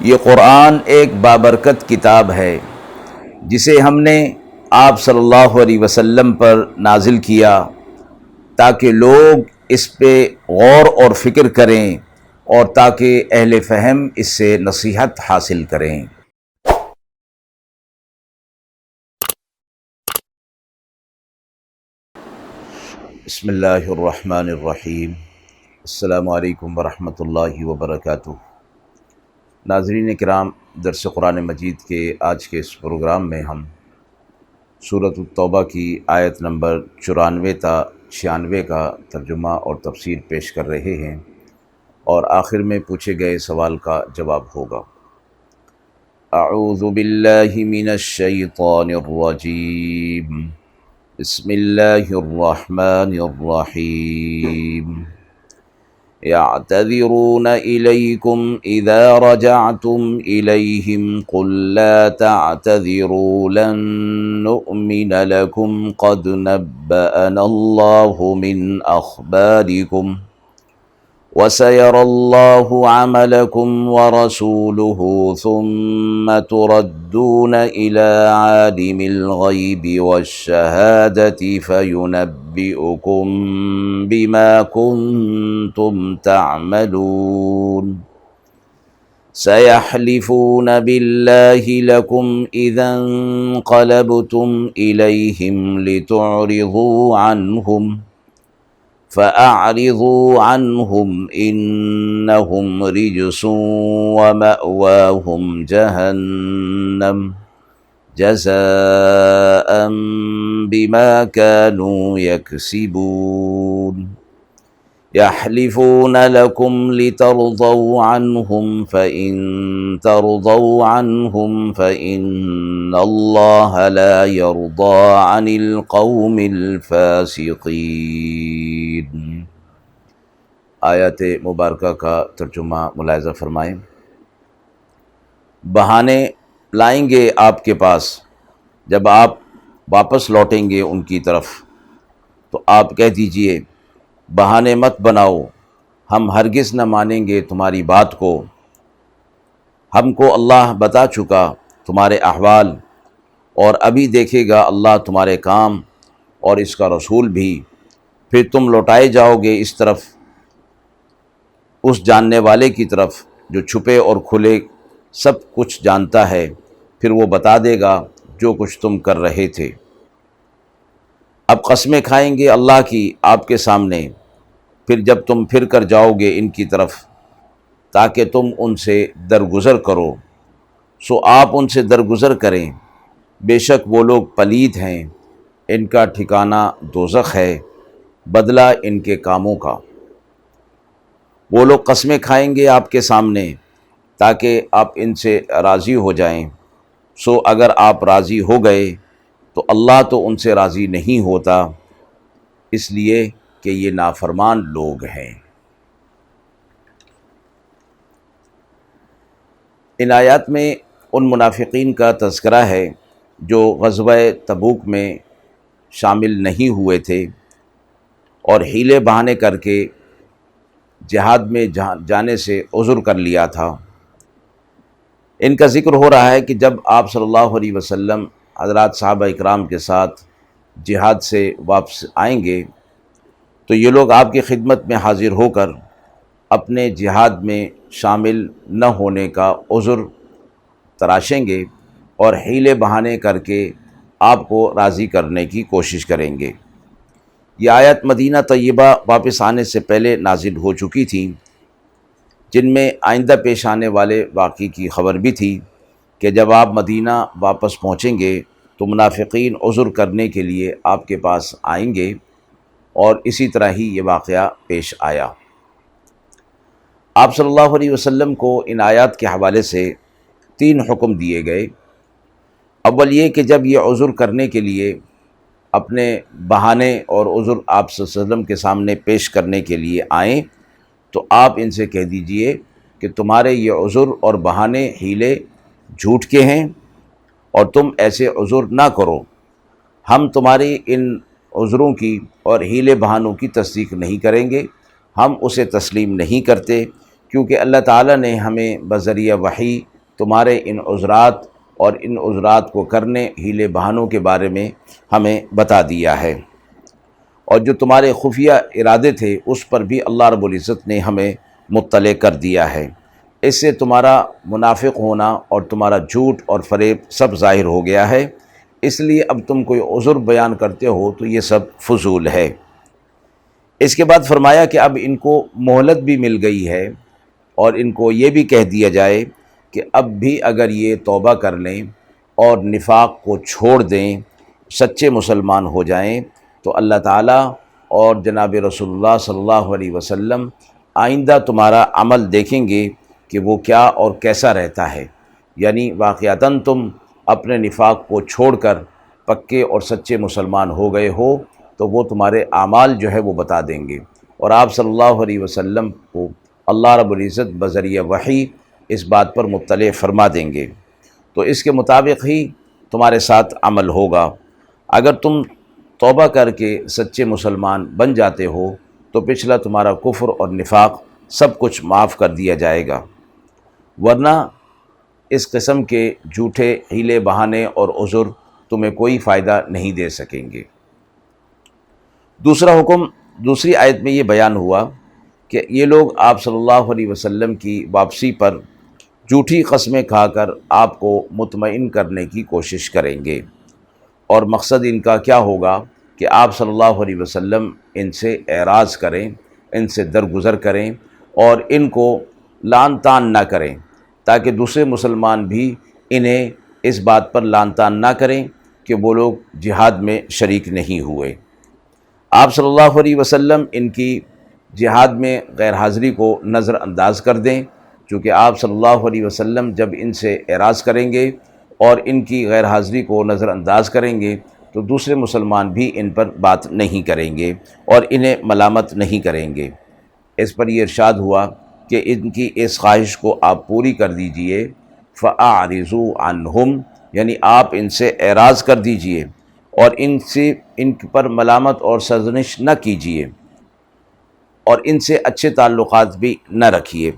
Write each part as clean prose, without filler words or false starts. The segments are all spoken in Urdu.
یہ قرآن ایک بابرکت کتاب ہے جسے ہم نے آپ صلی اللہ علیہ وسلم پر نازل کیا تاکہ لوگ اس پہ غور اور فکر کریں اور تاکہ اہل فہم اس سے نصیحت حاصل کریں۔ بسم اللہ الرحمن الرحیم۔ السلام علیکم ورحمۃ اللہ وبرکاتہ۔ ناظرین کرام، درس قرآن مجید کے آج کے اس پروگرام میں ہم سورۃ التوبہ کی آیت نمبر 94 تا 96 کا ترجمہ اور تفسیر پیش کر رہے ہیں، اور آخر میں پوچھے گئے سوال کا جواب ہوگا۔ اعوذ باللہ من الشیطان الرجیم، بسم اللہ الرحمن الرحیم۔ يعتذرون إليكم إذا رجعتم إليهم قل لا تعتذروا لن نؤمن لكم قد نبأنا الله من أخباركم وسيرى الله عملكم ورسوله ثم تردون إلى عالم الغيب والشهادة فينبئكم بما كنتم تعملون سيحلفون بالله لكم إذا انقلبتم إليهم لتعرضوا عنهم فأعرضوا عنهم إنهم رجس ومأواهم جهنم جزاء بما كانوا يكسبون يحلفون لكم لترضوا عنهم فإن ترضوا عنهم فإن الله لا يرضى عن القوم الفاسقين۔ آیات مبارکہ کا ترجمہ ملاحظہ فرمائیں۔ بہانے لائیں گے آپ کے پاس جب آپ واپس لوٹیں گے ان کی طرف، تو آپ کہہ دیجئے بہانے مت بناؤ، ہم ہرگز نہ مانیں گے تمہاری بات کو، ہم کو اللہ بتا چکا تمہارے احوال، اور ابھی دیکھے گا اللہ تمہارے کام اور اس کا رسول بھی، پھر تم لوٹائے جاؤ گے اس طرف، اس جاننے والے کی طرف جو چھپے اور کھلے سب کچھ جانتا ہے، پھر وہ بتا دے گا جو کچھ تم کر رہے تھے۔ اب قسمیں کھائیں گے اللہ کی آپ کے سامنے، پھر جب تم پھر کر جاؤ گے ان کی طرف تاکہ تم ان سے درگزر کرو، سو آپ ان سے درگزر کریں، بے شک وہ لوگ پلید ہیں، ان کا ٹھکانہ دوزخ ہے، بدلہ ان کے کاموں کا۔ وہ لوگ قسمیں کھائیں گے آپ کے سامنے تاکہ آپ ان سے راضی ہو جائیں، سو اگر آپ راضی ہو گئے تو اللہ تو ان سے راضی نہیں ہوتا، اس لیے کہ یہ نافرمان لوگ ہیں۔ ان آیات میں ان منافقین کا تذکرہ ہے جو غزوہ تبوک میں شامل نہیں ہوئے تھے اور حیلے بہانے کر کے جہاد میں جانے سے عذر کر لیا تھا۔ ان کا ذکر ہو رہا ہے کہ جب آپ صلی اللہ علیہ وسلم حضرات صحابہ اکرام کے ساتھ جہاد سے واپس آئیں گے تو یہ لوگ آپ کی خدمت میں حاضر ہو کر اپنے جہاد میں شامل نہ ہونے کا عذر تراشیں گے اور حیلے بہانے کر کے آپ کو راضی کرنے کی کوشش کریں گے۔ یہ آیت مدینہ طیبہ واپس آنے سے پہلے نازل ہو چکی تھیں، جن میں آئندہ پیش آنے والے واقعے کی خبر بھی تھی کہ جب آپ مدینہ واپس پہنچیں گے تو منافقین عذر کرنے کے لیے آپ کے پاس آئیں گے، اور اسی طرح ہی یہ واقعہ پیش آیا۔ آپ صلی اللہ علیہ وسلم کو ان آیات کے حوالے سے 3 حکم دیے گئے۔ اول یہ کہ جب یہ عذر کرنے کے لیے اپنے بہانے اور عذر آپ صلی اللہ علیہ وسلم کے سامنے پیش کرنے کے لیے آئیں تو آپ ان سے کہہ دیجئے کہ تمہارے یہ عذر اور بہانے حیلے جھوٹ کے ہیں، اور تم ایسے عذر نہ کرو، ہم تمہاری ان عذروں کی اور حیلے بہانوں کی تصدیق نہیں کریں گے، ہم اسے تسلیم نہیں کرتے، کیونکہ اللہ تعالیٰ نے ہمیں بذریعہ وحی تمہارے ان عذرات اور ان عذرات کو کرنے ہیلے بہانوں کے بارے میں ہمیں بتا دیا ہے، اور جو تمہارے خفیہ ارادے تھے اس پر بھی اللہ رب العزت نے ہمیں مطلع کر دیا ہے۔ اس سے تمہارا منافق ہونا اور تمہارا جھوٹ اور فریب سب ظاہر ہو گیا ہے، اس لیے اب تم کوئی عذر بیان کرتے ہو تو یہ سب فضول ہے۔ اس کے بعد فرمایا کہ اب ان کو مہلت بھی مل گئی ہے، اور ان کو یہ بھی کہہ دیا جائے کہ اب بھی اگر یہ توبہ کر لیں اور نفاق کو چھوڑ دیں، سچے مسلمان ہو جائیں، تو اللہ تعالیٰ اور جناب رسول اللہ صلی اللہ علیہ وسلم آئندہ تمہارا عمل دیکھیں گے کہ وہ کیا اور کیسا رہتا ہے، یعنی واقعتاً تم اپنے نفاق کو چھوڑ کر پکے اور سچے مسلمان ہو گئے ہو، تو وہ تمہارے اعمال جو ہے وہ بتا دیں گے، اور آپ صلی اللہ علیہ وسلم کو اللہ رب العزت بذریعہ وحی اس بات پر مطلع فرما دیں گے، تو اس کے مطابق ہی تمہارے ساتھ عمل ہوگا۔ اگر تم توبہ کر کے سچے مسلمان بن جاتے ہو تو پچھلا تمہارا کفر اور نفاق سب کچھ معاف کر دیا جائے گا، ورنہ اس قسم کے جھوٹے ہیلے بہانے اور عذر تمہیں کوئی فائدہ نہیں دے سکیں گے۔ دوسرا حکم دوسری آیت میں یہ بیان ہوا کہ یہ لوگ آپ صلی اللہ علیہ وسلم کی واپسی پر جھوٹی قسمیں کھا کر آپ کو مطمئن کرنے کی کوشش کریں گے، اور مقصد ان کا کیا ہوگا کہ آپ صلی اللہ علیہ وسلم ان سے اعراض کریں، ان سے درگزر کریں اور ان کو لعن طعن نہ کریں، تاکہ دوسرے مسلمان بھی انہیں اس بات پر لعن طعن نہ کریں کہ وہ لوگ جہاد میں شریک نہیں ہوئے۔ آپ صلی اللہ علیہ وسلم ان کی جہاد میں غیر حاضری کو نظر انداز کر دیں، چونکہ آپ صلی اللہ علیہ وسلم جب ان سے اعراض کریں گے اور ان کی غیر حاضری کو نظر انداز کریں گے تو دوسرے مسلمان بھی ان پر بات نہیں کریں گے اور انہیں ملامت نہیں کریں گے۔ اس پر یہ ارشاد ہوا کہ ان کی اس خواہش کو آپ پوری کر دیجئے، فَأَعْرِضُوا عَنْهُمْ، یعنی آپ ان سے اعراض کر دیجئے اور ان پر ملامت اور سرزنش نہ کیجئے، اور ان سے اچھے تعلقات بھی نہ رکھیے،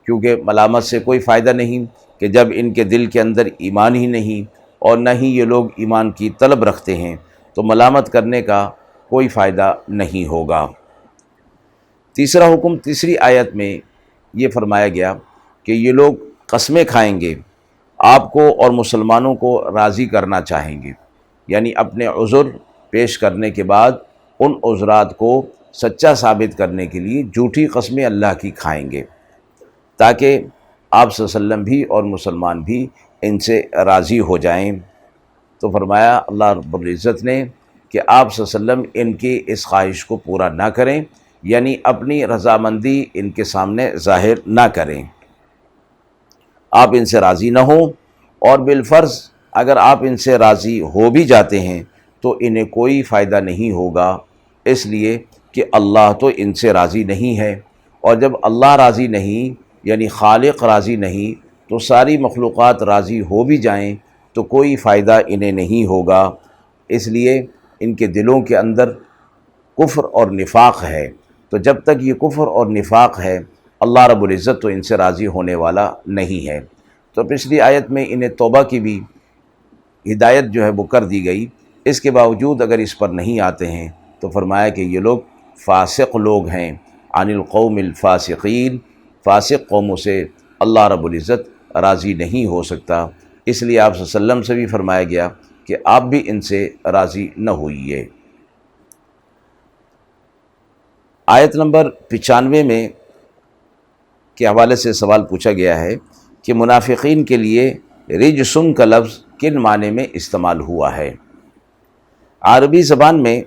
کیونکہ ملامت سے کوئی فائدہ نہیں کہ جب ان کے دل کے اندر ایمان ہی نہیں اور نہ ہی یہ لوگ ایمان کی طلب رکھتے ہیں، تو ملامت کرنے کا کوئی فائدہ نہیں ہوگا۔ تیسرا حکم تیسری آیت میں یہ فرمایا گیا کہ یہ لوگ قسمیں کھائیں گے، آپ کو اور مسلمانوں کو راضی کرنا چاہیں گے، یعنی اپنے عذر پیش کرنے کے بعد ان عذرات کو سچا ثابت کرنے کے لیے جھوٹی قسمیں اللہ کی کھائیں گے، تاکہ آپ صلی اللہ علیہ وسلم بھی اور مسلمان بھی ان سے راضی ہو جائیں۔ تو فرمایا اللہ رب العزت نے کہ آپ صلی اللہ علیہ وسلم ان کی اس خواہش کو پورا نہ کریں، یعنی اپنی رضامندی ان کے سامنے ظاہر نہ کریں، آپ ان سے راضی نہ ہوں، اور بالفرض اگر آپ ان سے راضی ہو بھی جاتے ہیں تو انہیں کوئی فائدہ نہیں ہوگا، اس لیے کہ اللہ تو ان سے راضی نہیں ہے، اور جب اللہ راضی نہیں یعنی خالق راضی نہیں تو ساری مخلوقات راضی ہو بھی جائیں تو کوئی فائدہ انہیں نہیں ہوگا، اس لیے ان کے دلوں کے اندر کفر اور نفاق ہے، تو جب تک یہ کفر اور نفاق ہے اللہ رب العزت تو ان سے راضی ہونے والا نہیں ہے۔ تو پچھلی آیت میں انہیں توبہ کی بھی ہدایت جو ہے وہ کر دی گئی، اس کے باوجود اگر اس پر نہیں آتے ہیں تو فرمایا کہ یہ لوگ فاسق لوگ ہیں، عن القوم الفاسقین، فاسق قوموں سے اللہ رب العزت راضی نہیں ہو سکتا، اس لیے آپ صلی اللہ علیہ وسلم سے بھی فرمایا گیا کہ آپ بھی ان سے راضی نہ ہوئیے۔ آیت نمبر 95 میں کے حوالے سے سوال پوچھا گیا ہے کہ منافقین کے لیے رجسن کا لفظ کن معنی میں استعمال ہوا ہے؟ عربی زبان میں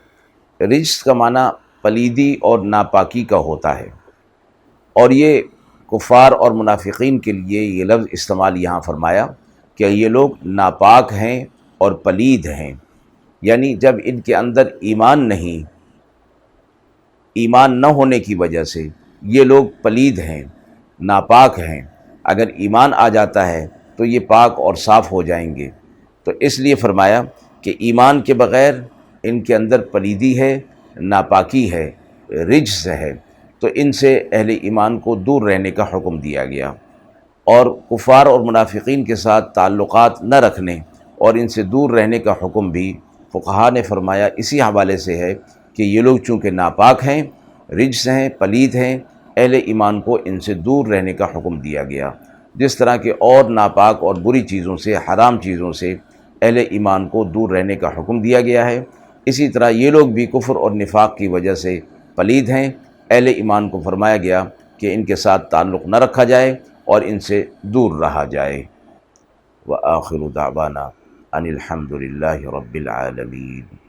رجس کا معنی پلیدی اور ناپاکی کا ہوتا ہے، اور یہ کفار اور منافقین کے لیے یہ لفظ استعمال یہاں فرمایا کہ یہ لوگ ناپاک ہیں اور پلید ہیں، یعنی جب ان کے اندر ایمان نہیں، ایمان نہ ہونے کی وجہ سے یہ لوگ پلید ہیں، ناپاک ہیں، اگر ایمان آ جاتا ہے تو یہ پاک اور صاف ہو جائیں گے، تو اس لیے فرمایا کہ ایمان کے بغیر ان کے اندر پلیدی ہے، ناپاکی ہے، رجس ہے، تو ان سے اہل ایمان کو دور رہنے کا حکم دیا گیا، اور کفار اور منافقین کے ساتھ تعلقات نہ رکھنے اور ان سے دور رہنے کا حکم بھی فقہا نے فرمایا اسی حوالے سے ہے کہ یہ لوگ چونکہ ناپاک ہیں، رجس ہیں، پلید ہیں، اہل ایمان کو ان سے دور رہنے کا حکم دیا گیا، جس طرح کہ اور ناپاک اور بری چیزوں سے، حرام چیزوں سے اہل ایمان کو دور رہنے کا حکم دیا گیا ہے، اسی طرح یہ لوگ بھی کفر اور نفاق کی وجہ سے پلید ہیں، اہل ایمان کو فرمایا گیا کہ ان کے ساتھ تعلق نہ رکھا جائے اور ان سے دور رہا جائے۔ وآخر دعوانا ان الحمد للہ رب العالمین۔